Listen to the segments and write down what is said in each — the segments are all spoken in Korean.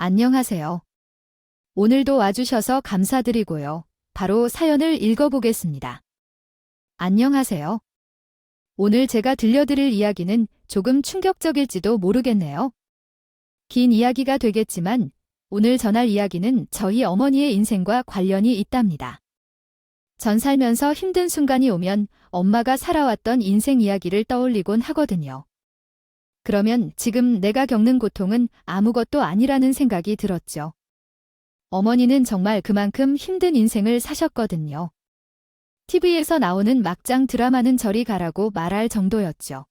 안녕하세요. 오늘도 와주셔서 감사드리고요. 바로 사연을 읽어보겠습니다. 안녕하세요. 오늘 제가 들려드릴 이야기는 조금 충격적일지도 모르겠네요. 긴 이야기가 되겠지만 오늘 전할 이야기는 저희 어머니의 인생과 관련이 있답니다. 전 살면서 힘든 순간이 오면 엄마가 살아왔던 인생 이야기를 떠올리곤 하거든요. 그러면 지금 내가 겪는 고통은 아무것도 아니라는 생각이 들었죠. 어머니는 정말 그만큼 힘든 인생을 사셨거든요. TV에서 나오는 막장 드라마는 저리 가라고 말할 정도였죠.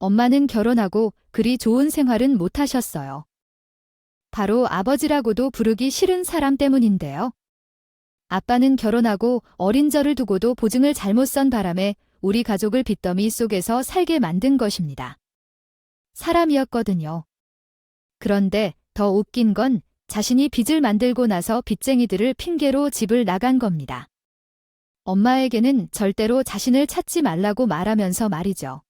엄마는 결혼하고 그리 좋은 생활은 못 하셨어요. 바로 아버지라고도 부르기 싫은 사람 때문인데요. 아빠는 결혼하고 어린 저를 두고도 보증을 잘못 선 바람에 우리 가족을 빚더미 속에서 살게 만든 것입니다. 사람이었거든요. 그런데 더 웃긴 건 자신이 빚을 만들고 나서 빚쟁이들을 핑계로 집을 나간 겁니다. 엄마에게는 절대로 자신을 찾지 말라고 말하면서 말이죠.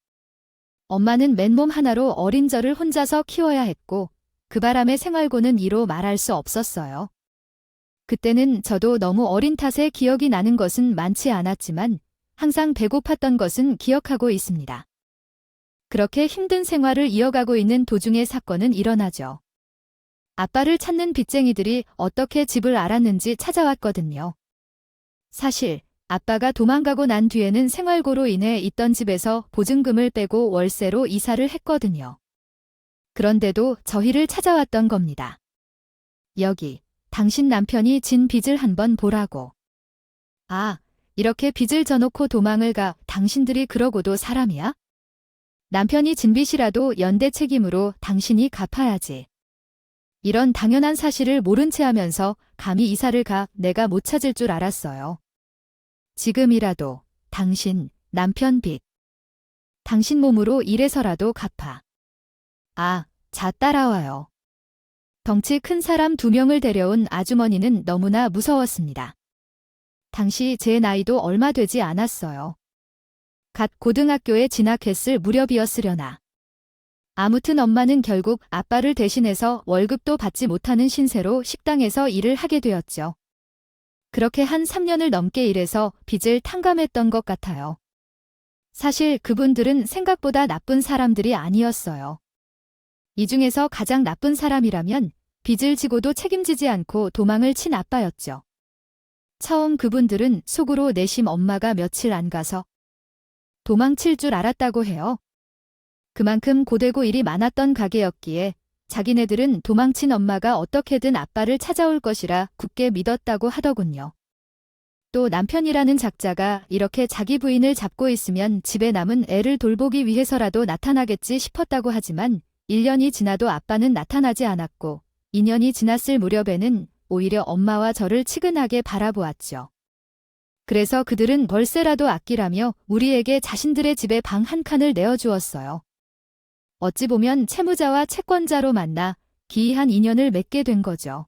엄마는 맨몸 하나로 어린 저를 혼자서 키워야 했고 그 바람에 생활고는 이로 말할 수 없었어요. 그때는 저도 너무 어린 탓에 기억이 나는 것은 많지 않았지만 항상 배고팠던 것은 기억하고 있습니다. 그렇게 힘든 생활을 이어가고 있는 도중에 사건은 일어나죠. 아빠를 찾는 빚쟁이들이 어떻게 집을 알았는지 찾아왔거든요. 사실 아빠가 도망가고 난 뒤에는 생활고로 인해 있던 집에서 보증금을 빼고 월세로 이사를 했거든요. 그런데도 저희를 찾아왔던 겁니다. 여기, 당신 남편이 진 빚을 한번 보라고. 아, 이렇게 빚을 져놓고 도망을 가 당신들이 그러고도 사람이야? 남편이 진 빚이라도 연대 책임으로 당신이 갚아야지. 이런 당연한 사실을 모른 채 하면서 감히 이사를 가 내가 못 찾을 줄 알았어요. 지금이라도 당신 남편 빚. 당신 몸으로 일해서라도 갚아. 아, 자 따라와요. 덩치 큰 사람 2명을 데려온 아주머니는 너무나 무서웠습니다. 당시 제 나이도 얼마 되지 않았어요. 갓 고등학교에 진학했을 무렵이었으려나. 아무튼 엄마는 결국 아빠를 대신해서 월급도 받지 못하는 신세로 식당에서 일을 하게 되었죠. 그렇게 한 3년을 넘게 일해서 빚을 탕감했던 것 같아요. 사실 그분들은 생각보다 나쁜 사람들이 아니었어요. 이 중에서 가장 나쁜 사람이라면 빚을 지고도 책임지지 않고 도망을 친 아빠였죠. 처음 그분들은 속으로 내심 엄마가 며칠 안 가서 도망칠 줄 알았다고 해요. 그만큼 고되고 일이 많았던 가게였기에 자기네들은 도망친 엄마가 어떻게든 아빠를 찾아올 것이라 굳게 믿었다고 하더군요. 또 남편이라는 작자가 이렇게 자기 부인을 잡고 있으면 집에 남은 애를 돌보기 위해서라도 나타나겠지 싶었다고 하지만 1년이 지나도 아빠는 나타나지 않았고 2년이 지났을 무렵에는 오히려 엄마와 저를 치근하게 바라보았죠. 그래서 그들은 월세라도 아끼라며 우리에게 자신들의 집에 방 한 칸을 내어주었어요. 어찌 보면 채무자와 채권자로 만나 기이한 인연을 맺게 된 거죠.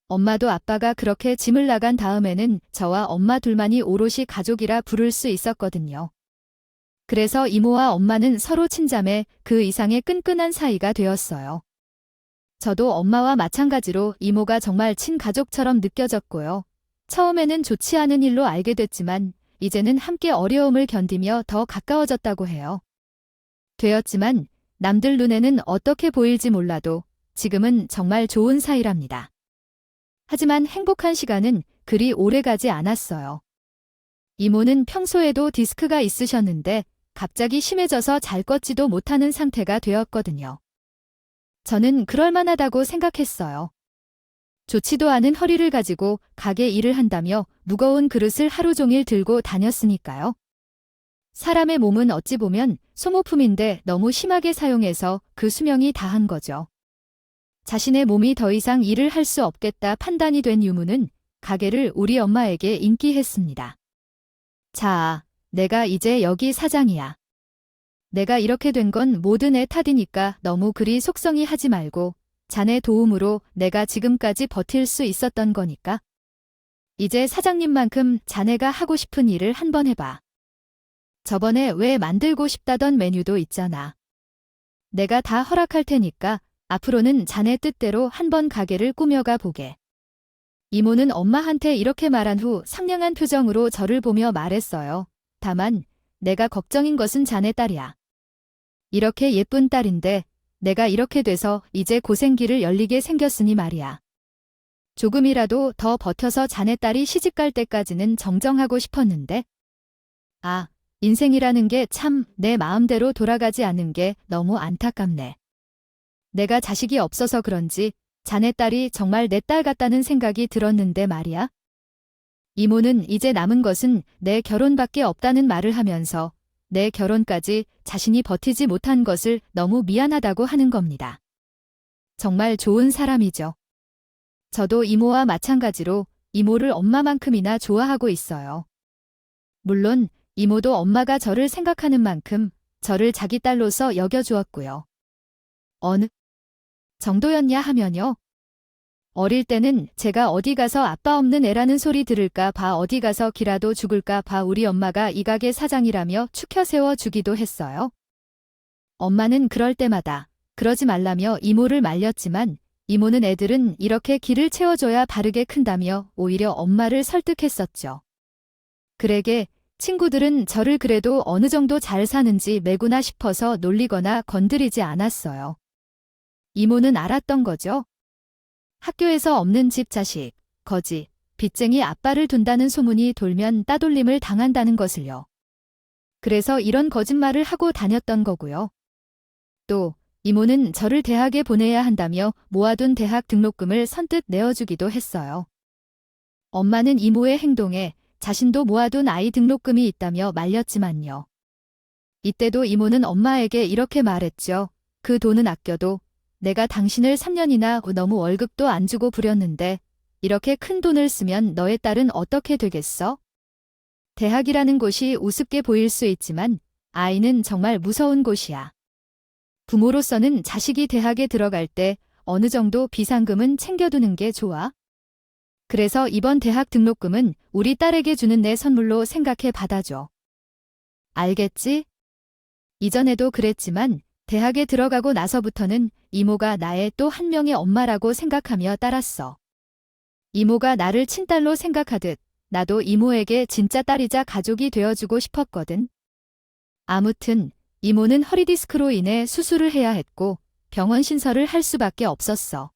엄마도 아빠가 그렇게 짐을 나간 다음에는 저와 엄마 둘만이 오롯이 가족이라 부를 수 있었거든요. 그래서 이모와 엄마는 서로 친자매 그 이상의 끈끈한 사이가 되었어요. 저도 엄마와 마찬가지로 이모가 정말 친가족처럼 느껴졌고요. 처음에는 좋지 않은 일로 알게 됐지만 이제는 함께 어려움을 견디며 더 가까워졌다고 해요. 되었지만 남들 눈에는 어떻게 보일지 몰라도 지금은 정말 좋은 사이랍니다. 하지만 행복한 시간은 그리 오래가지 않았어요. 이모는 평소에도 디스크가 있으셨는데 갑자기 심해져서 잘 걷지도 못하는 상태가 되었거든요. 저는 그럴만하다고 생각했어요. 좋지도 않은 허리를 가지고 가게 일을 한다며 무거운 그릇을 하루 종일 들고 다녔으니까요. 사람의 몸은 어찌 보면 소모품인데 너무 심하게 사용해서 그 수명이 다한 거죠. 자신의 몸이 더 이상 일을 할 수 없겠다 판단이 된 유무는 가게를 우리 엄마에게 인기했습니다. 자, 내가 이제 여기 사장이야. 내가 이렇게 된 건 모든 애 탓이니까 너무 그리 속성이 하지 말고 자네 도움으로 내가 지금까지 버틸 수 있었던 거니까. 이제 사장님만큼 자네가 하고 싶은 일을 한번 해봐. 저번에 왜 만들고 싶다던 메뉴도 있잖아. 내가 다 허락할 테니까 앞으로는 자네 뜻대로 한번 가게를 꾸며가 보게. 이모는 엄마한테 이렇게 말한 후 상냥한 표정으로 저를 보며 말했어요. 다만 내가 걱정인 것은 자네 딸이야. 이렇게 예쁜 딸인데 내가 이렇게 돼서 이제 고생길을 열리게 생겼으니 말이야. 조금이라도 더 버텨서 자네 딸이 시집갈 때까지는 정정하고 싶었는데. 아, 인생이라는 게 참 내 마음대로 돌아가지 않는 게 너무 안타깝네. 내가 자식이 없어서 그런지 자네 딸이 정말 내 딸 같다는 생각이 들었는데 말이야. 이모는 이제 남은 것은 내 결혼밖에 없다는 말을 하면서 내 결혼까지 자신이 버티지 못한 것을 너무 미안하다고 하는 겁니다. 정말 좋은 사람이죠. 저도 이모와 마찬가지로 이모를 엄마만큼이나 좋아하고 있어요. 물론 이모도 엄마가 저를 생각하는 만큼 저를 자기 딸로서 여겨주었고요. 어느 정도였냐 하면요. 어릴 때는 제가 어디 가서 아빠 없는 애라는 소리 들을까 봐 어디 가서 기라도 죽을까 봐 우리 엄마가 이 가게 사장이라며 추켜 세워주기도 했어요. 엄마는 그럴 때마다 그러지 말라며 이모를 말렸지만 이모는 애들은 이렇게 기를 채워줘야 바르게 큰다며 오히려 엄마를 설득했었죠. 그래게 친구들은 저를 그래도 어느 정도 잘 사는지 매구나 싶어서 놀리거나 건드리지 않았어요. 이모는 알았던 거죠. 학교에서 없는 집 자식, 거지, 빚쟁이 아빠를 둔다는 소문이 돌면 따돌림을 당한다는 것을요. 그래서 이런 거짓말을 하고 다녔던 거고요. 또 이모는 저를 대학에 보내야 한다며 모아둔 대학 등록금을 선뜻 내어주기도 했어요. 엄마는 이모의 행동에 자신도 모아둔 아이 등록금이 있다며 말렸지만요. 이때도 이모는 엄마에게 이렇게 말했죠. 그 돈은 아껴도 내가 당신을 3년이나 너무 월급도 안 주고 부렸는데 이렇게 큰 돈을 쓰면 너의 딸은 어떻게 되겠어? 대학이라는 곳이 우습게 보일 수 있지만 아이는 정말 무서운 곳이야. 부모로서는 자식이 대학에 들어갈 때 어느 정도 비상금은 챙겨두는 게 좋아. 그래서 이번 대학 등록금은 우리 딸에게 주는 내 선물로 생각해 받아줘. 알겠지? 이전에도 그랬지만 대학에 들어가고 나서부터는 이모가 나의 또 한 명의 엄마라고 생각하며 따랐어. 이모가 나를 친딸로 생각하듯 나도 이모에게 진짜 딸이자 가족이 되어주고 싶었거든. 아무튼 이모는 허리디스크로 인해 수술을 해야 했고 병원 신설을 할 수밖에 없었어.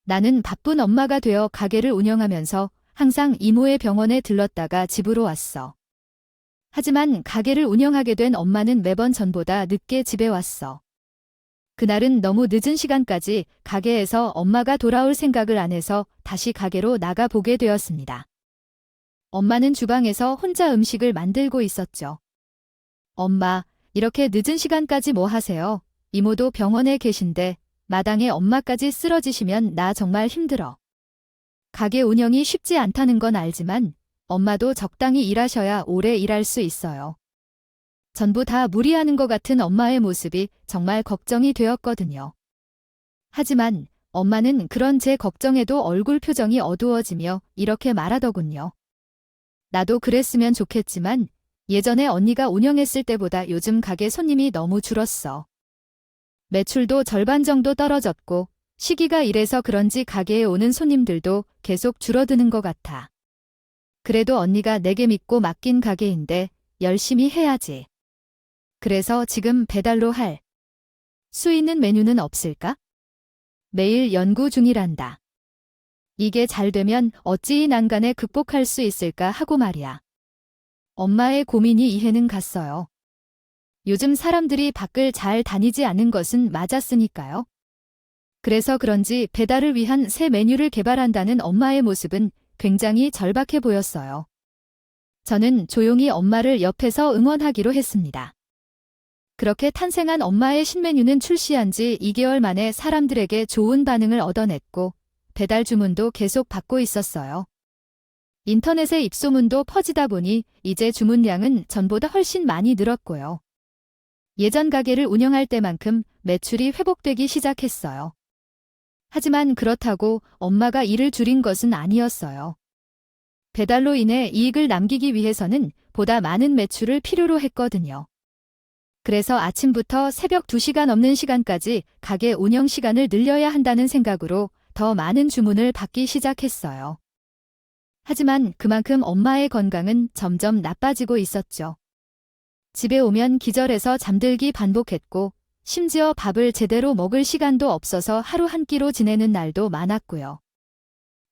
나는 바쁜 엄마가 되어 가게를 운영하면서 항상 이모의 병원에 들렀다가 집으로 왔어. 하지만 가게를 운영하게 된 엄마는 매번 전보다 늦게 집에 왔어. 그날은 너무 늦은 시간까지 가게에서 엄마가 돌아올 생각을 안 해서 다시 가게로 나가보게 되었습니다. 엄마는 주방에서 혼자 음식을 만들고 있었죠. 엄마, 이렇게 늦은 시간까지 뭐 하세요? 이모도 병원에 계신데 마당에 엄마까지 쓰러지시면 나 정말 힘들어. 가게 운영이 쉽지 않다는 건 알지만 엄마도 적당히 일하셔야 오래 일할 수 있어요. 전부 다 무리하는 것 같은 엄마의 모습이 정말 걱정이 되었거든요. 하지만 엄마는 그런 제 걱정에도 얼굴 표정이 어두워지며 이렇게 말하더군요. 나도 그랬으면 좋겠지만 예전에 언니가 운영했을 때보다 요즘 가게 손님이 너무 줄었어. 매출도 절반 정도 떨어졌고 시기가 이래서 그런지 가게에 오는 손님들도 계속 줄어드는 것 같아. 그래도 언니가 내게 믿고 맡긴 가게인데 열심히 해야지. 그래서 지금 배달로 할 수 있는 메뉴는 없을까? 매일 연구 중이란다. 이게 잘 되면 어찌 이 난간에 극복할 수 있을까 하고 말이야. 엄마의 고민이 이해는 갔어요. 요즘 사람들이 밖을 잘 다니지 않는 것은 맞았으니까요. 그래서 그런지 배달을 위한 새 메뉴를 개발한다는 엄마의 모습은 굉장히 절박해 보였어요. 저는 조용히 엄마를 옆에서 응원하기로 했습니다. 그렇게 탄생한 엄마의 신메뉴는 출시한 지 2개월 만에 사람들에게 좋은 반응을 얻어냈고 배달 주문도 계속 받고 있었어요. 인터넷에 입소문도 퍼지다 보니 이제 주문량은 전보다 훨씬 많이 늘었고요. 예전 가게를 운영할 때만큼 매출이 회복되기 시작했어요. 하지만 그렇다고 엄마가 일을 줄인 것은 아니었어요. 배달로 인해 이익을 남기기 위해서는 보다 많은 매출을 필요로 했거든요. 그래서 아침부터 새벽 2시가 넘는 시간까지 가게 운영 시간을 늘려야 한다는 생각으로 더 많은 주문을 받기 시작했어요. 하지만 그만큼 엄마의 건강은 점점 나빠지고 있었죠. 집에 오면 기절해서 잠들기 반복했고, 심지어 밥을 제대로 먹을 시간도 없어서 하루 한 끼로 지내는 날도 많았고요.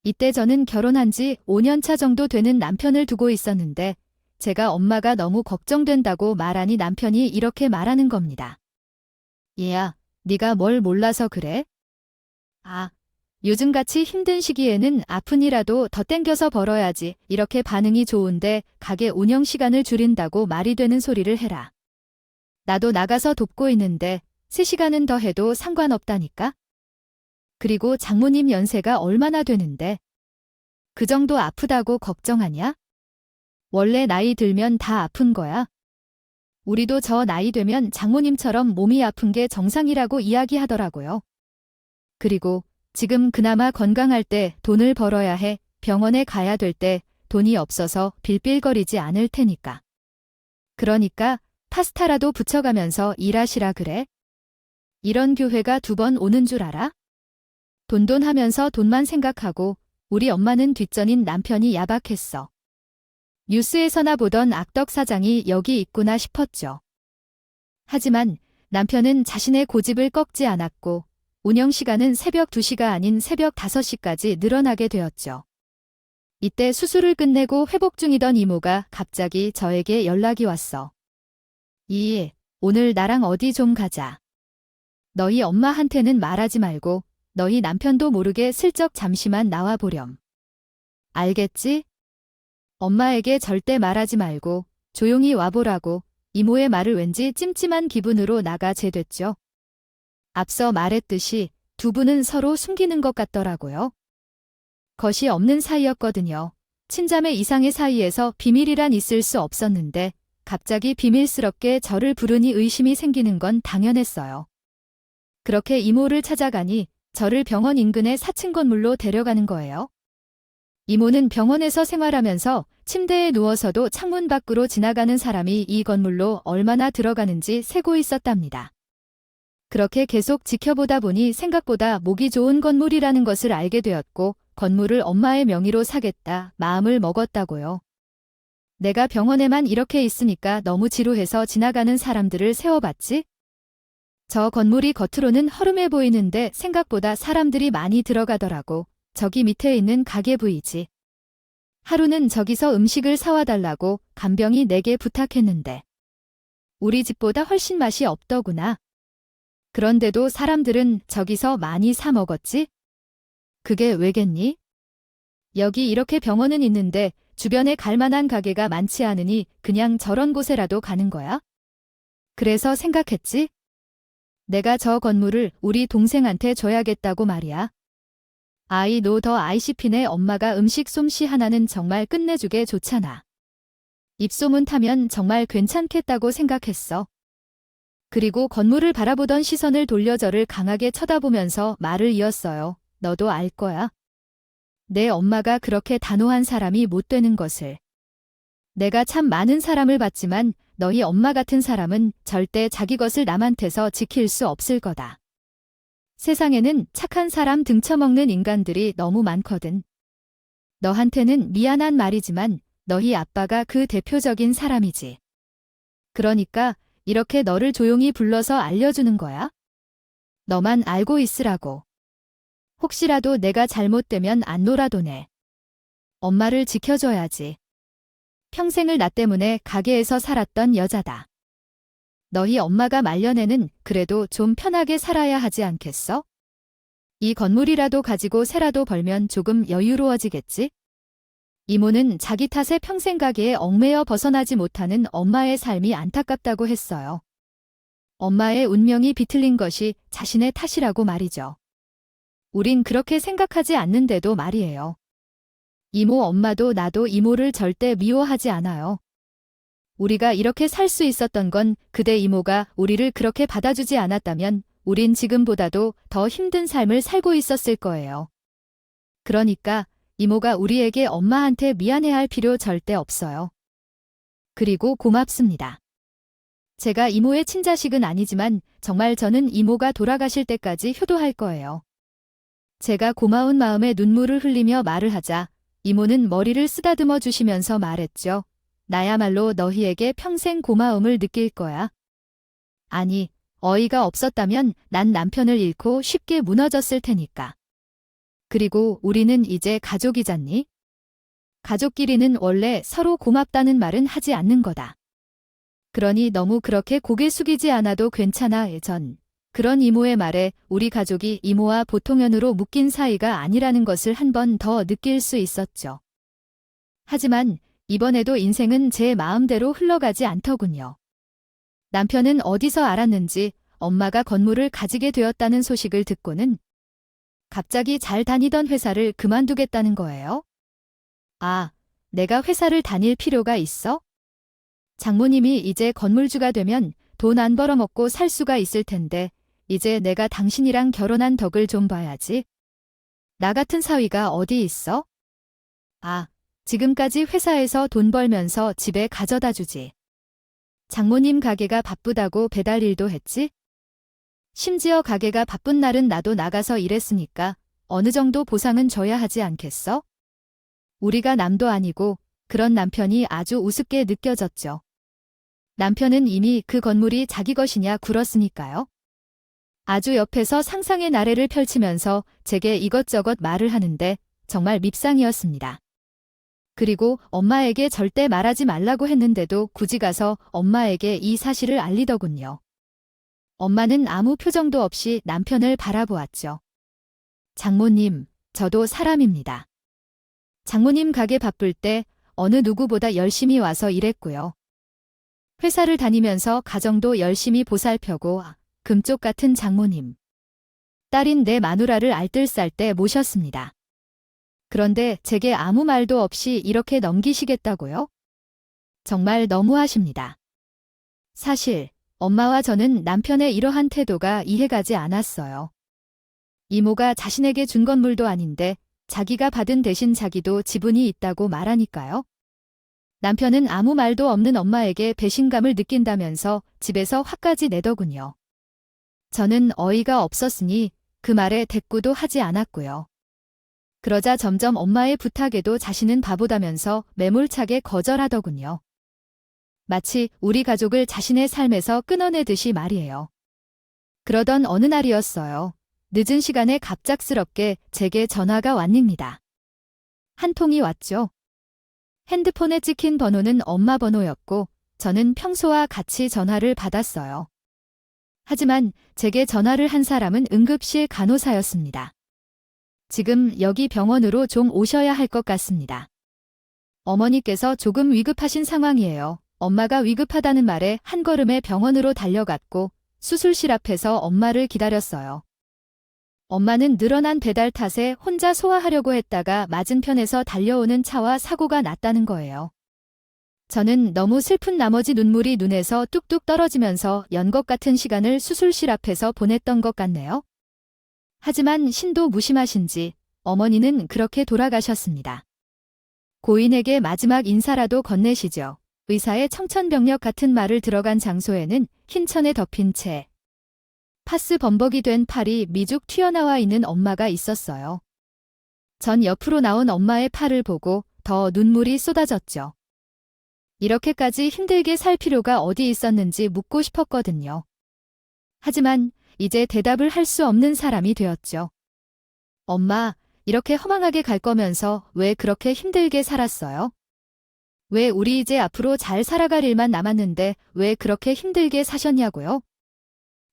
이때 저는 결혼한 지 5년 차 정도 되는 남편을 두고 있었는데, 제가 엄마가 너무 걱정된다고 말하니 남편이 이렇게 말하는 겁니다. 얘야, 네가 뭘 몰라서 그래? 아, 요즘같이 힘든 시기에는 아픈 이라도 더 땡겨서 벌어야지. 이렇게 반응이 좋은데 가게 운영 시간을 줄인다고 말이 되는 소리를 해라. 나도 나가서 돕고 있는데 3시간은 더 해도 상관없다니까? 그리고 장모님 연세가 얼마나 되는데? 그 정도 아프다고 걱정하냐? 원래 나이 들면 다 아픈 거야. 우리도 저 나이 되면 장모님처럼 몸이 아픈 게 정상이라고 이야기하더라고요. 그리고 지금 그나마 건강할 때 돈을 벌어야 해. 병원에 가야 될 때 돈이 없어서 빌빌거리지 않을 테니까. 그러니까 파스타라도 부쳐가면서 일하시라 그래. 이런 교회가 2번 오는 줄 알아? 돈돈 하면서 돈만 생각하고 우리 엄마는 뒷전인 남편이 야박했어. 뉴스에서나 보던 악덕 사장이 여기 있구나 싶었죠. 하지만 남편은 자신의 고집을 꺾지 않았고 운영 시간은 새벽 2시가 아닌 새벽 5시까지 늘어나게 되었죠. 이때 수술을 끝내고 회복 중이던 이모가 갑자기 저에게 연락이 왔어. 이, 오늘 나랑 어디 좀 가자. 너희 엄마한테는 말하지 말고 너희 남편도 모르게 슬쩍 잠시만 나와 보렴. 알겠지? 엄마에게 절대 말하지 말고 조용히 와보라고. 이모의 말을 왠지 찜찜한 기분으로 나가 제됐죠. 앞서 말했듯이 2분은 서로 숨기는 것 같더라고요. 것이 없는 사이였거든요. 친자매 이상의 사이에서 비밀이란 있을 수 없었는데 갑자기 비밀스럽게 저를 부르니 의심이 생기는 건 당연했어요. 그렇게 이모를 찾아가니 저를 병원 인근의 4층 건물로 데려가는 거예요. 이모는 병원에서 생활하면서 침대에 누워서도 창문 밖으로 지나가는 사람이 이 건물로 얼마나 들어가는지 세고 있었답니다. 그렇게 계속 지켜보다 보니 생각보다 목이 좋은 건물이라는 것을 알게 되었고 건물을 엄마의 명의로 사겠다 마음을 먹었다고요. 내가 병원에만 이렇게 있으니까 너무 지루해서 지나가는 사람들을 세워봤지? 저 건물이 겉으로는 허름해 보이는데 생각보다 사람들이 많이 들어가더라고. 저기 밑에 있는 가게 보이지? 하루는 저기서 음식을 사와달라고 간병이 내게 부탁했는데 우리 집보다 훨씬 맛이 없더구나. 그런데도 사람들은 저기서 많이 사 먹었지? 그게 왜겠니? 여기 이렇게 병원은 있는데 주변에 갈 만한 가게가 많지 않으니 그냥 저런 곳에라도 가는 거야? 그래서 생각했지? 내가 저 건물을 우리 동생한테 줘야겠다고 말이야. 아이 너 더 ICP네. 엄마가 음식 솜씨 하나는 정말 끝내주게 좋잖아. 입소문 타면 정말 괜찮겠다고 생각했어. 그리고 건물을 바라보던 시선을 돌려 저를 강하게 쳐다보면서 말을 이었어요. 너도 알 거야. 내 엄마가 그렇게 단호한 사람이 못 되는 것을. 내가 참 많은 사람을 봤지만 너희 엄마 같은 사람은 절대 자기 것을 남한테서 지킬 수 없을 거다. 세상에는 착한 사람 등쳐먹는 인간들이 너무 많거든. 너한테는 미안한 말이지만 너희 아빠가 그 대표적인 사람이지. 그러니까 이렇게 너를 조용히 불러서 알려주는 거야. 너만 알고 있으라고. 혹시라도 내가 잘못되면 안 놀아도네. 엄마를 지켜줘야지. 평생을 나 때문에 가게에서 살았던 여자다. 너희 엄마가 말년에는 그래도 좀 편하게 살아야 하지 않겠어? 이 건물이라도 가지고 새라도 벌면 조금 여유로워지겠지? 이모는 자기 탓에 평생 가게에 얽매여 벗어나지 못하는 엄마의 삶이 안타깝다고 했어요. 엄마의 운명이 비틀린 것이 자신의 탓이라고 말이죠. 우린 그렇게 생각하지 않는데도 말이에요. 이모 엄마도 나도 이모를 절대 미워하지 않아요. 우리가 이렇게 살 수 있었던 건 그대 이모가 우리를 그렇게 받아주지 않았다면 우린 지금보다도 더 힘든 삶을 살고 있었을 거예요. 그러니까 이모가 우리에게 엄마한테 미안해할 필요 절대 없어요. 그리고 고맙습니다. 제가 이모의 친자식은 아니지만 정말 저는 이모가 돌아가실 때까지 효도할 거예요. 제가 고마운 마음에 눈물을 흘리며 말을 하자 이모는 머리를 쓰다듬어 주시면서 말했죠. 나야말로 너희에게 평생 고마움을 느낄 거야. 아니, 어이가 없었다면 난 남편을 잃고 쉽게 무너졌을 테니까. 그리고 우리는 이제 가족이잖니? 가족끼리는 원래 서로 고맙다는 말은 하지 않는 거다. 그러니 너무 그렇게 고개 숙이지 않아도 괜찮아. 전 그런 이모의 말에 우리 가족이 이모와 보통연으로 묶인 사이가 아니라는 것을 한 번 더 느낄 수 있었죠. 하지만 이번에도 인생은 제 마음대로 흘러가지 않더군요. 남편은 어디서 알았는지 엄마가 건물을 가지게 되었다는 소식을 듣고는 갑자기 잘 다니던 회사를 그만두겠다는 거예요. 아, 내가 회사를 다닐 필요가 있어? 장모님이 이제 건물주가 되면 돈 안 벌어먹고 살 수가 있을 텐데 이제 내가 당신이랑 결혼한 덕을 좀 봐야지. 나 같은 사위가 어디 있어? 아, 지금까지 회사에서 돈 벌면서 집에 가져다 주지. 장모님 가게가 바쁘다고 배달 일도 했지? 심지어 가게가 바쁜 날은 나도 나가서 일했으니까 어느 정도 보상은 줘야 하지 않겠어? 우리가 남도 아니고 그런 남편이 아주 우습게 느껴졌죠. 남편은 이미 그 건물이 자기 것이냐 굴었으니까요. 아주 옆에서 상상의 나래를 펼치면서 제게 이것저것 말을 하는데 정말 밉상이었습니다. 그리고 엄마에게 절대 말하지 말라고 했는데도 굳이 가서 엄마에게 이 사실을 알리더군요. 엄마는 아무 표정도 없이 남편을 바라보았죠. 장모님, 저도 사람입니다. 장모님 가게 바쁠 때 어느 누구보다 열심히 와서 일했고요. 회사를 다니면서 가정도 열심히 보살펴고 금쪽 같은 장모님. 딸인 내 마누라를 알뜰살때 모셨습니다. 그런데 제게 아무 말도 없이 이렇게 넘기시겠다고요? 정말 너무하십니다. 사실 엄마와 저는 남편의 이러한 태도가 이해가지 않았어요. 이모가 자신에게 준 건물도 아닌데 자기가 받은 대신 자기도 지분이 있다고 말하니까요. 남편은 아무 말도 없는 엄마에게 배신감을 느낀다면서 집에서 화까지 내더군요. 저는 어이가 없었으니 그 말에 대꾸도 하지 않았고요. 그러자 점점 엄마의 부탁에도 자신은 바보다면서 매몰차게 거절하더군요. 마치 우리 가족을 자신의 삶에서 끊어내듯이 말이에요. 그러던 어느 날이었어요. 늦은 시간에 갑작스럽게 제게 전화가 왔습니다. 한 통이 왔죠. 핸드폰에 찍힌 번호는 엄마 번호였고 저는 평소와 같이 전화를 받았어요. 하지만 제게 전화를 한 사람은 응급실 간호사였습니다. 지금 여기 병원으로 좀 오셔야 할 것 같습니다. 어머니께서 조금 위급하신 상황이에요. 엄마가 위급하다는 말에 한 걸음에 병원으로 달려갔고 수술실 앞에서 엄마를 기다렸어요. 엄마는 늘어난 배달 탓에 혼자 소화하려고 했다가 맞은편에서 달려오는 차와 사고가 났다는 거예요. 저는 너무 슬픈 나머지 눈물이 눈에서 뚝뚝 떨어지면서 연것 같은 시간을 수술실 앞에서 보냈던 것 같네요. 하지만 신도 무심하신지 어머니는 그렇게 돌아가셨습니다. 고인에게 마지막 인사라도 건네시죠. 의사의 청천벽력 같은 말을 들어간 장소에는 흰 천에 덮인 채 파스 범벅이 된 팔이 미죽 튀어나와 있는 엄마가 있었어요. 전 옆으로 나온 엄마의 팔을 보고 더 눈물이 쏟아졌죠. 이렇게까지 힘들게 살 필요가 어디 있었는지 묻고 싶었거든요. 하지만 이제 대답을 할 수 없는 사람이 되었죠. 엄마, 이렇게 허망하게 갈 거면서 왜 그렇게 힘들게 살았어요? 왜 우리 이제 앞으로 잘 살아갈 일만 남았는데 왜 그렇게 힘들게 사셨냐고요?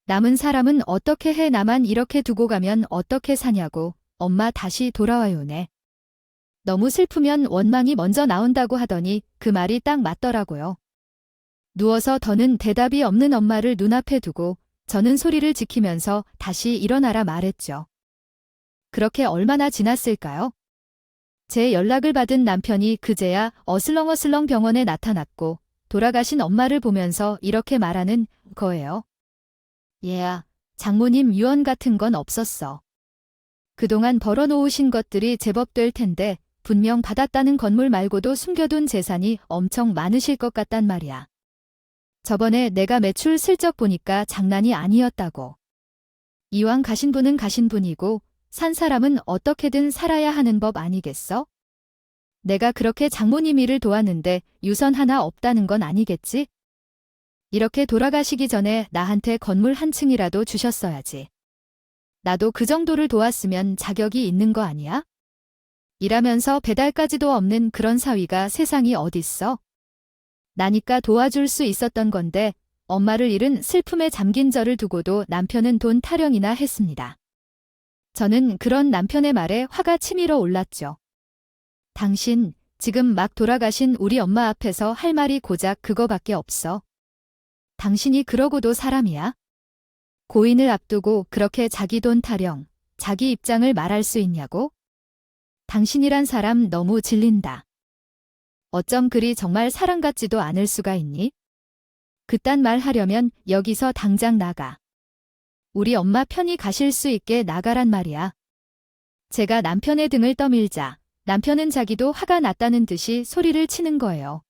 남은 사람은 어떻게 해 나만 이렇게 두고 가면 어떻게 사냐고. 엄마 다시 돌아와요네. 너무 슬프면 원망이 먼저 나온다고 하더니 그 말이 딱 맞더라고요. 누워서 더는 대답이 없는 엄마를 눈앞에 두고 저는 소리를 지키면서 다시 일어나라 말했죠. 그렇게 얼마나 지났을까요? 제 연락을 받은 남편이 그제야 어슬렁어슬렁 병원에 나타났고 돌아가신 엄마를 보면서 이렇게 말하는 거예요. 얘야, 장모님 유언 같은 건 없었어. 그동안 벌어놓으신 것들이 제법 될 텐데 분명 받았다는 건물 말고도 숨겨둔 재산이 엄청 많으실 것 같단 말이야. 저번에 내가 매출 슬쩍 보니까 장난이 아니었다고. 이왕 가신 분은 가신 분이고 산 사람은 어떻게든 살아야 하는 법 아니겠어? 내가 그렇게 장모님 일을 도왔는데 유선 하나 없다는 건 아니겠지? 이렇게 돌아가시기 전에 나한테 건물 한 층이라도 주셨어야지. 나도 그 정도를 도왔으면 자격이 있는 거 아니야? 일하면서 배달까지도 없는 그런 사위가 세상이 어딨어? 나니까 도와줄 수 있었던 건데 엄마를 잃은 슬픔에 잠긴 저를 두고도 남편은 돈 타령이나 했습니다. 저는 그런 남편의 말에 화가 치밀어 올랐죠. 당신 지금 막 돌아가신 우리 엄마 앞에서 할 말이 고작 그거밖에 없어. 당신이 그러고도 사람이야? 고인을 앞두고 그렇게 자기 돈 타령, 자기 입장을 말할 수 있냐고? 당신이란 사람 너무 질린다. 어쩜 그리 정말 사람 같지도 않을 수가 있니? 그딴 말 하려면 여기서 당장 나가. 우리 엄마 편히 가실 수 있게 나가란 말이야. 제가 남편의 등을 떠밀자 남편은 자기도 화가 났다는 듯이 소리를 치는 거예요.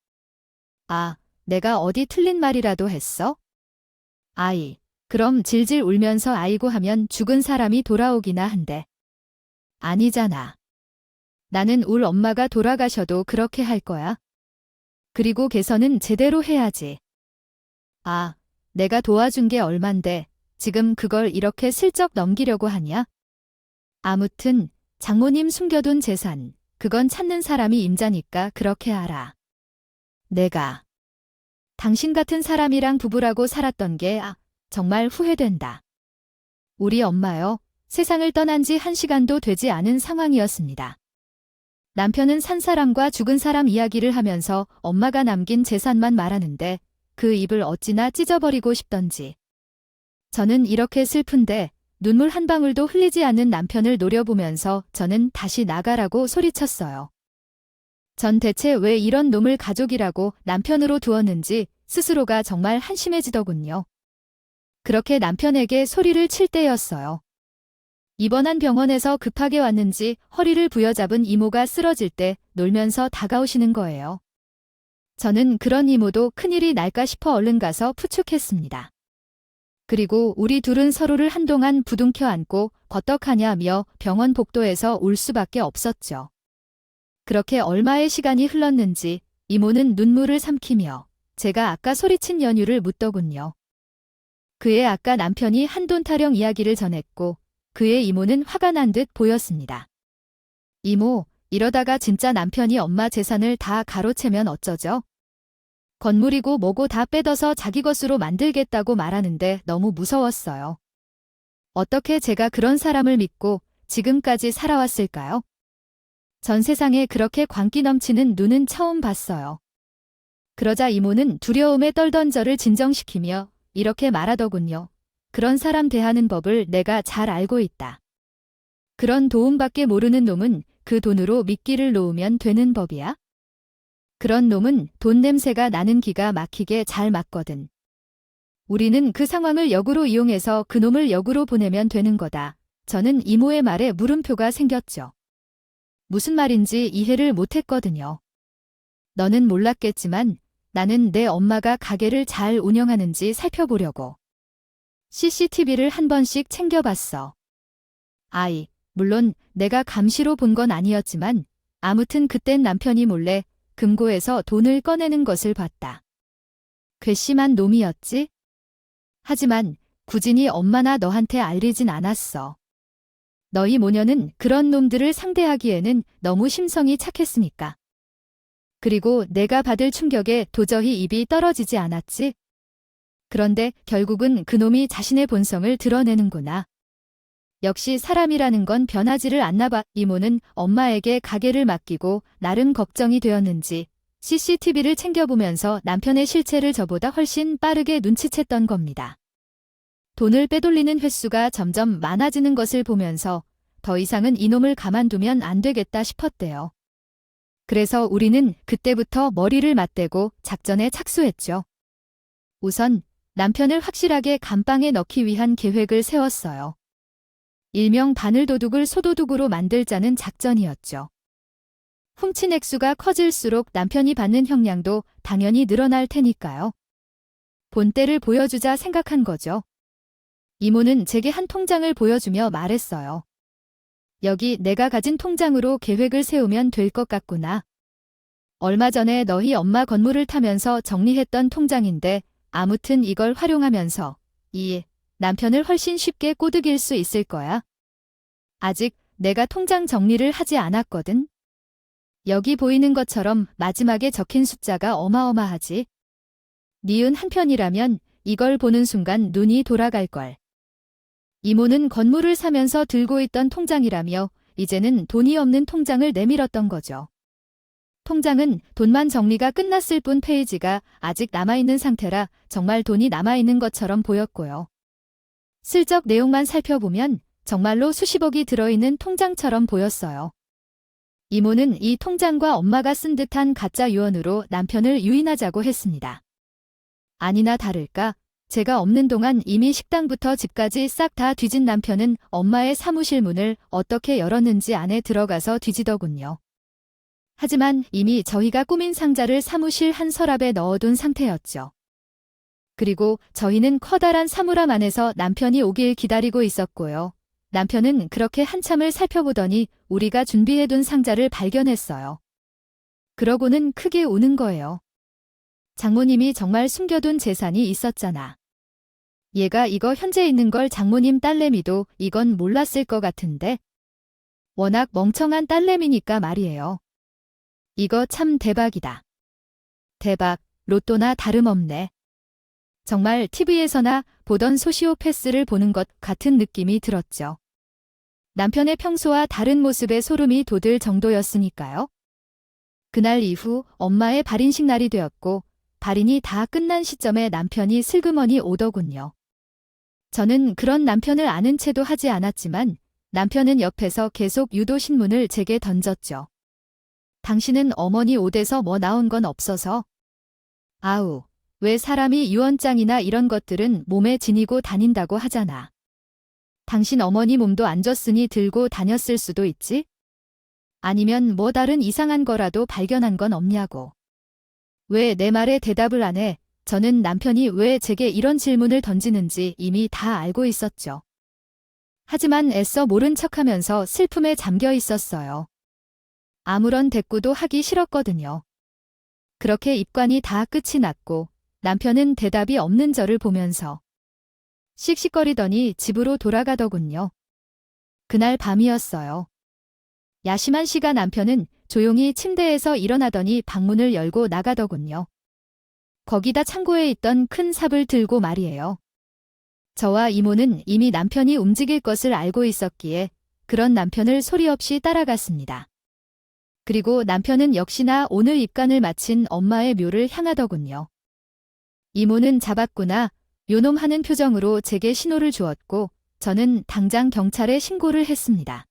아, 내가 어디 틀린 말이라도 했어? 아이, 그럼 질질 울면서 아이고 하면 죽은 사람이 돌아오기나 한데. 아니잖아. 나는 울 엄마가 돌아가셔도 그렇게 할 거야. 그리고 개선은 제대로 해야지. 아, 내가 도와준 게 얼만데 지금 그걸 이렇게 슬쩍 넘기려고 하냐? 아무튼 장모님 숨겨둔 재산, 그건 찾는 사람이 임자니까 그렇게 알아. 내가 당신 같은 사람이랑 부부라고 살았던 게 정말 후회된다. 우리 엄마요, 세상을 떠난 지 1시간도 되지 않은 상황이었습니다. 남편은 산 사람과 죽은 사람 이야기를 하면서 엄마가 남긴 재산만 말하는데 그 입을 어찌나 찢어버리고 싶던지. 저는 이렇게 슬픈데 눈물 한 방울도 흘리지 않는 남편을 노려보면서 저는 다시 나가라고 소리쳤어요. 전 대체 왜 이런 놈을 가족이라고 남편으로 두었는지 스스로가 정말 한심해지더군요. 그렇게 남편에게 소리를 칠 때였어요. 입원한 병원에서 급하게 왔는지 허리를 부여잡은 이모가 쓰러질 때 놀면서 다가오시는 거예요. 저는 그런 이모도 큰일이 날까 싶어 얼른 가서 푸축했습니다. 그리고 우리 둘은 서로를 한동안 부둥켜 안고 어떡하냐며 병원 복도에서 울 수밖에 없었죠. 그렇게 얼마의 시간이 흘렀는지 이모는 눈물을 삼키며 제가 아까 소리친 연유를 묻더군요. 그의 아까 남편이 한돈 타령 이야기를 전했고 그의 이모는 화가 난 듯 보였습니다. 이모, 이러다가 진짜 남편이 엄마 재산을 다 가로채면 어쩌죠? 건물이고 뭐고 다 빼둬서 자기 것으로 만들겠다고 말하는데 너무 무서웠어요. 어떻게 제가 그런 사람을 믿고 지금까지 살아왔을까요? 전 세상에 그렇게 광기 넘치는 눈은 처음 봤어요. 그러자 이모는 두려움에 떨던 저를 진정시키며 이렇게 말하더군요. 그런 사람 대하는 법을 내가 잘 알고 있다. 그런 도움밖에 모르는 놈은 그 돈으로 미끼를 놓으면 되는 법이야? 그런 놈은 돈 냄새가 나는 기가 막히게 잘 맞거든. 우리는 그 상황을 역으로 이용해서 그 놈을 역으로 보내면 되는 거다. 저는 이모의 말에 물음표가 생겼죠. 무슨 말인지 이해를 못했거든요. 너는 몰랐겠지만 나는 내 엄마가 가게를 잘 운영하는지 살펴보려고 CCTV를 한 번씩 챙겨봤어. 물론 내가 감시로 본 건 아니었지만 아무튼 그땐 남편이 몰래 금고에서 돈을 꺼내는 것을 봤다. 괘씸한 놈이었지? 하지만 굳이 엄마나 너한테 알리진 않았어. 너희 모녀는 그런 놈들을 상대하기에는 너무 심성이 착했으니까. 그리고 내가 받을 충격에 도저히 입이 떨어지지 않았지? 그런데 결국은 그놈이 자신의 본성을 드러내는구나. 역시 사람이라는 건 변하지를 않나 봐. 이모는 엄마에게 가게를 맡기고 나름 걱정이 되었는지 CCTV를 챙겨보면서 남편의 실체를 저보다 훨씬 빠르게 눈치챘던 겁니다. 돈을 빼돌리는 횟수가 점점 많아지는 것을 보면서 더 이상은 이놈을 가만두면 안 되겠다 싶었대요. 그래서 우리는 그때부터 머리를 맞대고 작전에 착수했죠. 우선 남편을 확실하게 감방에 넣기 위한 계획을 세웠어요. 일명 바늘도둑을 소도둑으로 만들자는 작전이었죠. 훔친 액수가 커질수록 남편이 받는 형량도 당연히 늘어날 테니까요. 본때를 보여주자 생각한 거죠. 이모는 제게 한 통장을 보여주며 말했어요. 여기 내가 가진 통장으로 계획을 세우면 될 것 같구나. 얼마 전에 너희 엄마 건물을 타면서 정리했던 통장인데 아무튼 이걸 활용하면서 이 남편을 훨씬 쉽게 꼬드길 수 있을 거야. 아직 내가 통장 정리를 하지 않았거든. 여기 보이는 것처럼 마지막에 적힌 숫자가 어마어마하지. 니은 한 편이라면 이걸 보는 순간 눈이 돌아갈걸. 이모는 건물을 사면서 들고 있던 통장이라며 이제는 돈이 없는 통장을 내밀었던 거죠. 통장은 돈만 정리가 끝났을 뿐 페이지가 아직 남아있는 상태라 정말 돈이 남아있는 것처럼 보였고요. 슬쩍 내용만 살펴보면 정말로 수십억이 들어있는 통장처럼 보였어요. 이모는 이 통장과 엄마가 쓴 듯한 가짜 유언으로 남편을 유인하자고 했습니다. 아니나 다를까 제가 없는 동안 이미 식당부터 집까지 싹 다 뒤진 남편은 엄마의 사무실 문을 어떻게 열었는지 안에 들어가서 뒤지더군요. 하지만 이미 저희가 꾸민 상자를 사무실 한 서랍에 넣어둔 상태였죠. 그리고 저희는 커다란 사물함 안에서 남편이 오길 기다리고 있었고요. 남편은 그렇게 한참을 살펴보더니 우리가 준비해둔 상자를 발견했어요. 그러고는 크게 우는 거예요. 장모님이 정말 숨겨둔 재산이 있었잖아. 얘가 이거 현재 있는 걸 장모님 딸내미도 이건 몰랐을 것 같은데. 워낙 멍청한 딸내미니까 말이에요. 이거 참 대박이다. 대박, 로또나 다름없네. 정말 TV에서나 보던 소시오패스를 보는 것 같은 느낌이 들었죠. 남편의 평소와 다른 모습에 소름이 돋을 정도였으니까요. 그날 이후 엄마의 발인식 날이 되었고 발인이 다 끝난 시점에 남편이 슬그머니 오더군요. 저는 그런 남편을 아는 체도 하지 않았지만 남편은 옆에서 계속 유도신문을 제게 던졌죠. 당신은 어머니 옷에서 뭐 나온 건 없어서? 아우, 왜 사람이 유언장이나 이런 것들은 몸에 지니고 다닌다고 하잖아. 당신 어머니 몸도 안 줬으니 들고 다녔을 수도 있지? 아니면 뭐 다른 이상한 거라도 발견한 건 없냐고. 왜 내 말에 대답을 안 해? 저는 남편이 왜 제게 이런 질문을 던지는지 이미 다 알고 있었죠. 하지만 애써 모른 척하면서 슬픔에 잠겨 있었어요. 아무런 대꾸도 하기 싫었거든요. 그렇게 입관이 다 끝이 났고 남편은 대답이 없는 저를 보면서 씩씩거리더니 집으로 돌아가더군요. 그날 밤이었어요. 야심한 시가 남편은 조용히 침대에서 일어나더니 방문을 열고 나가더군요. 거기다 창고에 있던 큰 삽을 들고 말이에요. 저와 이모는 이미 남편이 움직일 것을 알고 있었기에 그런 남편을 소리 없이 따라갔습니다. 그리고 남편은 역시나 오늘 입관을 마친 엄마의 묘를 향하더군요. 이모는 잡았구나 요놈 하는 표정으로 제게 신호를 주었고 저는 당장 경찰에 신고를 했습니다.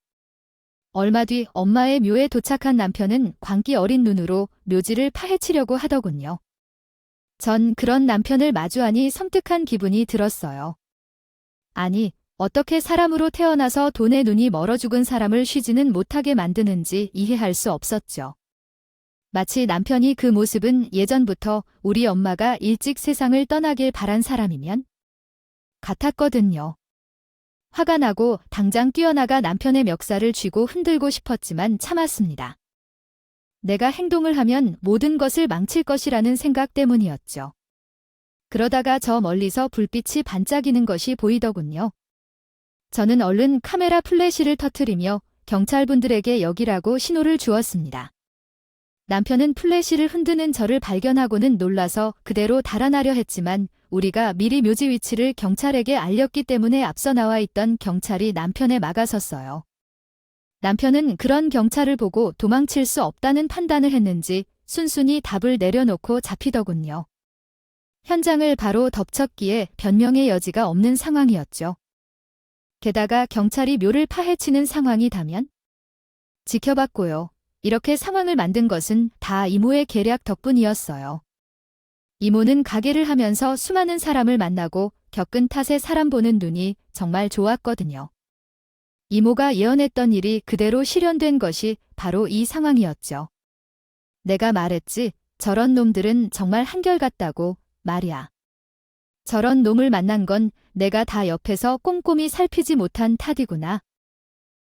얼마 뒤 엄마의 묘에 도착한 남편은 광기 어린 눈으로 묘지를 파헤치려고 하더군요. 전 그런 남편을 마주하니 섬뜩한 기분이 들었어요. 아니, 어떻게 사람으로 태어나서 돈에 눈이 멀어 죽은 사람을 쉬지는 못하게 만드는지 이해할 수 없었죠. 마치 남편이 그 모습은 예전부터 우리 엄마가 일찍 세상을 떠나길 바란 사람이면 같았거든요. 화가 나고 당장 뛰어나가 남편의 멱살을 쥐고 흔들고 싶었지만 참았습니다. 내가 행동을 하면 모든 것을 망칠 것이라는 생각 때문이었죠. 그러다가 저 멀리서 불빛이 반짝이는 것이 보이더군요. 저는 얼른 카메라 플래시를 터뜨리며 경찰분들에게 여기라고 신호를 주었습니다. 남편은 플래시를 흔드는 저를 발견하고는 놀라서 그대로 달아나려 했지만 우리가 미리 묘지 위치를 경찰에게 알렸기 때문에 앞서 나와 있던 경찰이 남편에 막아섰어요. 남편은 그런 경찰을 보고 도망칠 수 없다는 판단을 했는지 순순히 답을 내려놓고 잡히더군요. 현장을 바로 덮쳤기에 변명의 여지가 없는 상황이었죠. 게다가 경찰이 묘를 파헤치는 상황이다면? 지켜봤고요. 이렇게 상황을 만든 것은 다 이모의 계략 덕분이었어요. 이모는 가게를 하면서 수많은 사람을 만나고 겪은 탓에 사람 보는 눈이 정말 좋았거든요. 이모가 예언했던 일이 그대로 실현된 것이 바로 이 상황이었죠. 내가 말했지, 저런 놈들은 정말 한결같다고 말이야. 저런 놈을 만난 건 내가 다 옆에서 꼼꼼히 살피지 못한 탓이구나.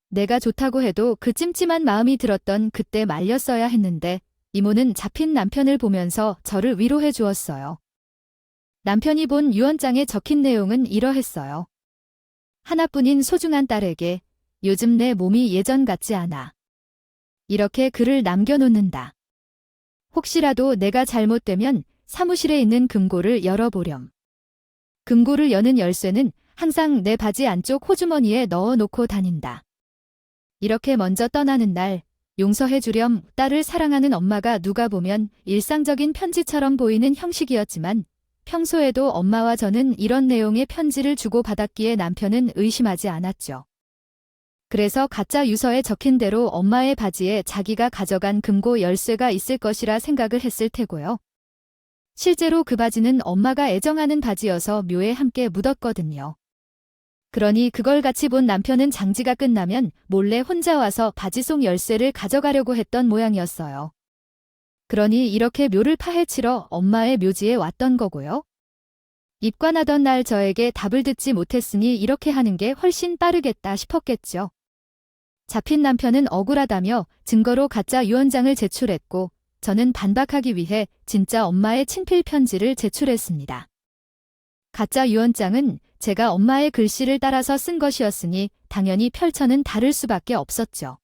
내가 좋다고 해도 그 찜찜한 마음이 들었던 그때 말렸어야 했는데 이모는 잡힌 남편을 보면서 저를 위로해 주었어요. 남편이 본 유언장에 적힌 내용은 이러했어요. 하나뿐인 소중한 딸에게 요즘 내 몸이 예전 같지 않아. 이렇게 글을 남겨놓는다. 혹시라도 내가 잘못되면 사무실에 있는 금고를 열어보렴. 금고를 여는 열쇠는 항상 내 바지 안쪽 호주머니에 넣어놓고 다닌다. 이렇게 먼저 떠나는 날 용서해주렴. 딸을 사랑하는 엄마가 누가 보면 일상적인 편지처럼 보이는 형식이었지만 평소에도 엄마와 저는 이런 내용의 편지를 주고받았기에 남편은 의심하지 않았죠. 그래서 가짜 유서에 적힌 대로 엄마의 바지에 자기가 가져간 금고 열쇠가 있을 것이라 생각을 했을 테고요. 실제로 그 바지는 엄마가 애정하는 바지여서 묘에 함께 묻었거든요. 그러니 그걸 같이 본 남편은 장지가 끝나면 몰래 혼자 와서 바지 속 열쇠를 가져가려고 했던 모양이었어요. 그러니 이렇게 묘를 파헤치러 엄마의 묘지에 왔던 거고요. 입관하던 날 저에게 답을 듣지 못했으니 이렇게 하는 게 훨씬 빠르겠다 싶었겠죠. 잡힌 남편은 억울하다며 증거로 가짜 유언장을 제출했고 저는 반박하기 위해 진짜 엄마의 친필 편지를 제출했습니다. 가짜 유언장은 제가 엄마의 글씨를 따라서 쓴 것이었으니 당연히 펼쳐는 다를 수밖에 없었죠.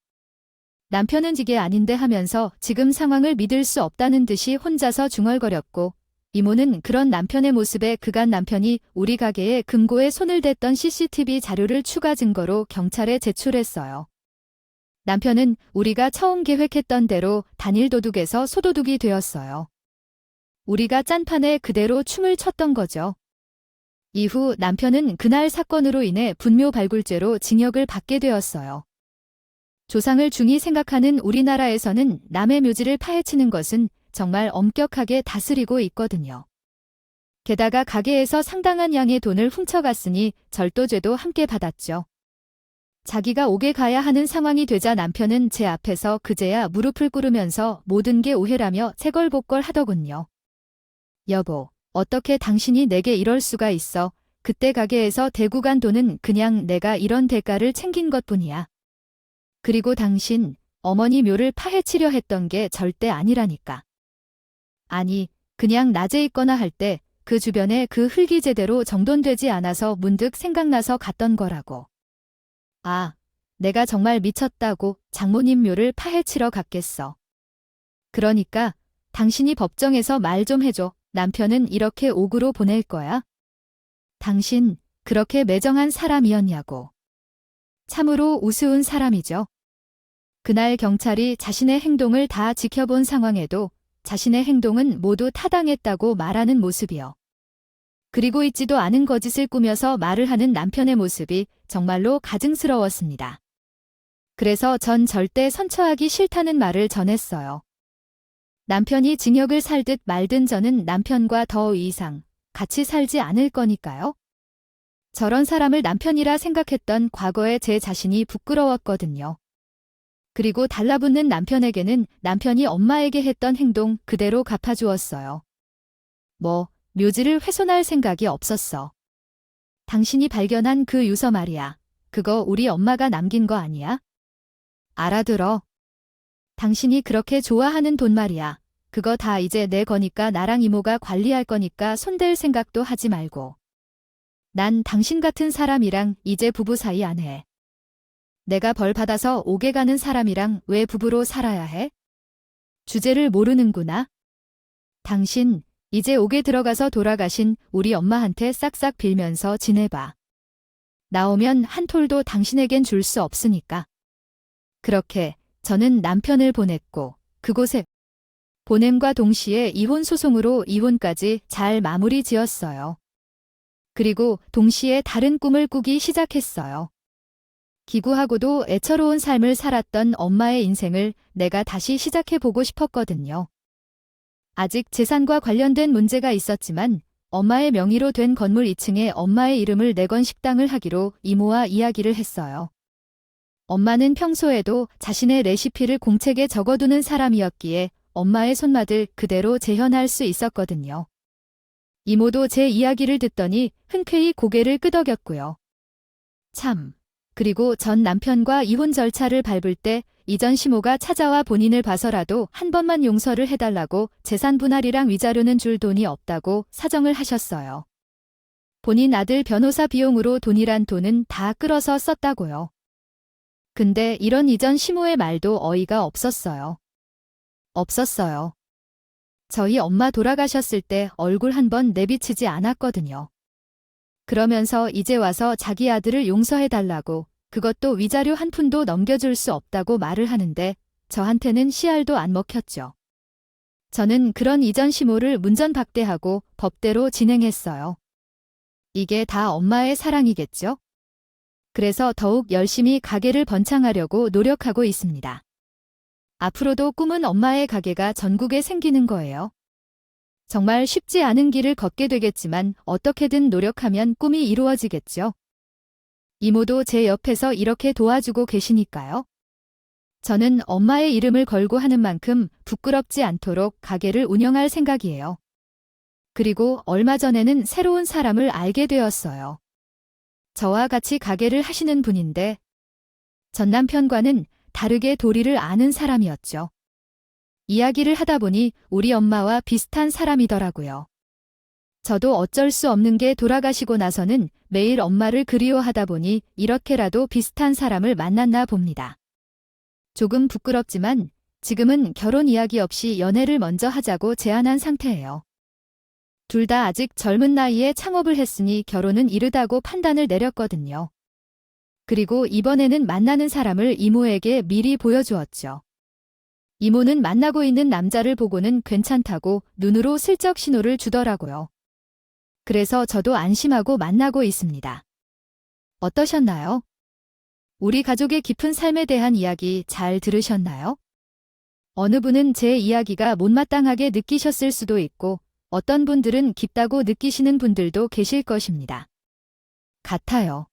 남편은 이게 아닌데 하면서 지금 상황을 믿을 수 없다는 듯이 혼자서 중얼거렸고 이모는 그런 남편의 모습에 그간 남편이 우리 가게에 금고에 손을 댔던 CCTV 자료를 추가 증거로 경찰에 제출했어요. 남편은 우리가 처음 계획했던 대로 단일 도둑에서 소도둑이 되었어요. 우리가 짠판에 그대로 춤을 췄던 거죠. 이후 남편은 그날 사건으로 인해 분묘발굴죄로 징역을 받게 되었어요. 조상을 중히 생각하는 우리나라에서는 남의 묘지를 파헤치는 것은 정말 엄격하게 다스리고 있거든요. 게다가 가게에서 상당한 양의 돈을 훔쳐갔으니 절도죄도 함께 받았죠. 자기가 옥에 가야 하는 상황이 되자 남편은 제 앞에서 그제야 무릎을 꿇으면서 모든 게 오해라며 체걸복걸 하더군요. 여보, 어떻게 당신이 내게 이럴 수가 있어. 그때 가게에서 대구 간 돈은 그냥 내가 이런 대가를 챙긴 것뿐이야. 그리고 당신, 어머니 묘를 파헤치려 했던 게 절대 아니라니까. 아니, 그냥 낮에 있거나 할 때 그 주변에 그 흙이 제대로 정돈되지 않아서 문득 생각나서 갔던 거라고. 아, 내가 정말 미쳤다고 장모님 묘를 파헤치러 갔겠어. 그러니까 당신이 법정에서 말 좀 해줘. 남편은 이렇게 옥으로 보낼 거야? 당신 그렇게 매정한 사람이었냐고. 참으로 우스운 사람이죠. 그날 경찰이 자신의 행동을 다 지켜본 상황에도 자신의 행동은 모두 타당했다고 말하는 모습이요. 그리고 있지도 않은 거짓을 꾸며서 말을 하는 남편의 모습이 정말로 가증스러웠습니다. 그래서 전 절대 선처하기 싫다는 말을 전했어요. 남편이 징역을 살듯 말든 저는 남편과 더 이상 같이 살지 않을 거니까요. 저런 사람을 남편이라 생각했던 과거의 제 자신이 부끄러웠거든요. 그리고 달라붙는 남편에게는 남편이 엄마에게 했던 행동 그대로 갚아주었어요. 묘지를 훼손할 생각이 없었어. 당신이 발견한 그 유서 말이야. 그거 우리 엄마가 남긴 거 아니야? 알아들어. 당신이 그렇게 좋아하는 돈 말이야. 그거 다 이제 내 거니까 나랑 이모가 관리할 거니까 손댈 생각도 하지 말고. 난 당신 같은 사람이랑 이제 부부 사이 안 해. 내가 벌 받아서 옥에 가는 사람이랑 왜 부부로 살아야 해? 주제를 모르는구나. 당신 이제 옥에 들어가서 돌아가신 우리 엄마한테 싹싹 빌면서 지내봐. 나오면 한 톨도 당신에겐 줄 수 없으니까. 그렇게 저는 남편을 보냈고 그곳에 보냄과 동시에 이혼 소송으로 이혼까지 잘 마무리 지었어요. 그리고 동시에 다른 꿈을 꾸기 시작했어요. 기구하고도 애처로운 삶을 살았던 엄마의 인생을 내가 다시 시작해보고 싶었거든요. 아직 재산과 관련된 문제가 있었지만 엄마의 명의로 된 건물 2층에 엄마의 이름을 내건 식당을 하기로 이모와 이야기를 했어요. 엄마는 평소에도 자신의 레시피를 공책에 적어두는 사람이었기에 엄마의 손맛을 그대로 재현할 수 있었거든요. 이모도 제 이야기를 듣더니 흔쾌히 고개를 끄덕였고요. 참. 그리고 전 남편과 이혼 절차를 밟을 때 이전 시모가 찾아와 본인을 봐서라도 한 번만 용서를 해달라고 재산 분할이랑 위자료는 줄 돈이 없다고 사정을 하셨어요. 본인 아들 변호사 비용으로 돈이란 돈은 다 끌어서 썼다고요. 근데 이런 이전 시모의 말도 어이가 없었어요. 없었어요. 저희 엄마 돌아가셨을 때 얼굴 한 번 내비치지 않았거든요. 그러면서 이제 와서 자기 아들을 용서해달라고, 그것도 위자료 한 푼도 넘겨줄 수 없다고 말을 하는데 저한테는 씨알도 안 먹혔죠. 저는 그런 이전 시모를 문전박대하고 법대로 진행했어요. 이게 다 엄마의 사랑이겠죠? 그래서 더욱 열심히 가게를 번창하려고 노력하고 있습니다. 앞으로도 꿈은 엄마의 가게가 전국에 생기는 거예요. 정말 쉽지 않은 길을 걷게 되겠지만 어떻게든 노력하면 꿈이 이루어지겠죠. 이모도 제 옆에서 이렇게 도와주고 계시니까요. 저는 엄마의 이름을 걸고 하는 만큼 부끄럽지 않도록 가게를 운영할 생각이에요. 그리고 얼마 전에는 새로운 사람을 알게 되었어요. 저와 같이 가게를 하시는 분인데 전 남편과는 다르게 도리를 아는 사람이었죠. 이야기를 하다 보니 우리 엄마와 비슷한 사람이더라고요. 저도 어쩔 수 없는 게 돌아가시고 나서는 매일 엄마를 그리워하다 보니 이렇게라도 비슷한 사람을 만났나 봅니다. 조금 부끄럽지만 지금은 결혼 이야기 없이 연애를 먼저 하자고 제안한 상태예요. 둘 다 아직 젊은 나이에 창업을 했으니 결혼은 이르다고 판단을 내렸거든요. 그리고 이번에는 만나는 사람을 이모에게 미리 보여주었죠. 이모는 만나고 있는 남자를 보고는 괜찮다고 눈으로 슬쩍 신호를 주더라고요. 그래서 저도 안심하고 만나고 있습니다. 어떠셨나요? 우리 가족의 깊은 삶에 대한 이야기 잘 들으셨나요? 어느 분은 제 이야기가 못마땅하게 느끼셨을 수도 있고 어떤 분들은 깊다고 느끼시는 분들도 계실 것입니다. 같아요.